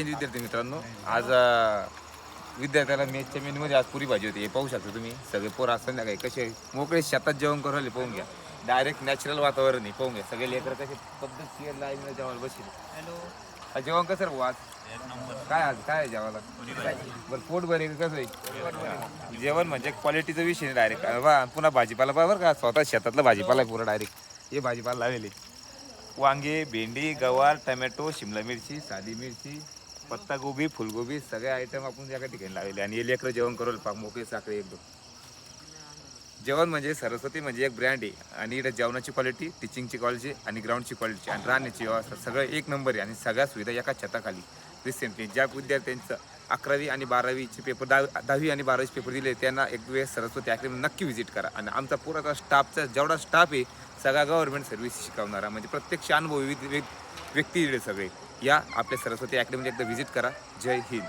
विद्यार्थी मित्रांनो, आज विद्यार्थ्याला मेसच्या मेन्यूमध्ये आज पुरी भाजी होती. हे पाहू शकता तुम्ही. सगळे पोरं आज संध्याकाळी कसे मोकळे शेतात जेवण करू राहिले पाहून घ्या. डायरेक्ट नॅचरल वातावरण आहे पाहून घ्या. सगळे लेकरं कसे पद्धतशीर लाईन जेवायला बसले. हॅलो, जेवण कसं रे आज? काय आज काय आहे जेवायला? बरं, पोट भरे कसं आहे जेवण? म्हणजे क्वालिटीचा विषय नाही डायरेक्ट. पुन्हा भाजीपाला बरोबर का, स्वतः शेतातला भाजीपाला आहे पुरा डायरेक्ट. हे भाजीपाला लावले वांगे, भेंडी, गवार, टमॅटो, शिमला मिरची, साधी मिरची, पत्तागोबी, फुलगोबी सगळे आयटम आपण एका ठिकाणी लावले. आणि हे लेकरं जेवण करू पाक मोकळे साखळे एकदम. जेवण म्हणजे सरस्वती म्हणजे एक ब्रँड आहे. आणि इकडे जेवणाची क्वालिटी, टीचिंगची क्वालिटी आणि ग्राउंडची क्वालिटी आणि राहण्याची व्यवस्था सगळं एक नंबर आहे. आणि सगळ्या सुविधा एका छताखाली. रिसेंटली ज्या विद्यार्थ्यांचं 11वी आणि 12वीचे पेपर 10वी आणि 12वीचे पेपर दिले त्यांना एक वेळेस सरस्वती अकॅडमी नक्की व्हिजिट करा. आणि आमचा पुरा स्टाफचा जेवढा स्टाफ आहे सगळा गव्हर्नमेंट सर्व्हिस शिकवणारा, म्हणजे प्रत्यक्ष अनुभवी व्यक्ती सगळे या आपल्या सरस्वती अकॅडमीमध्ये एकदा व्हिजिट करा. जय हिंद.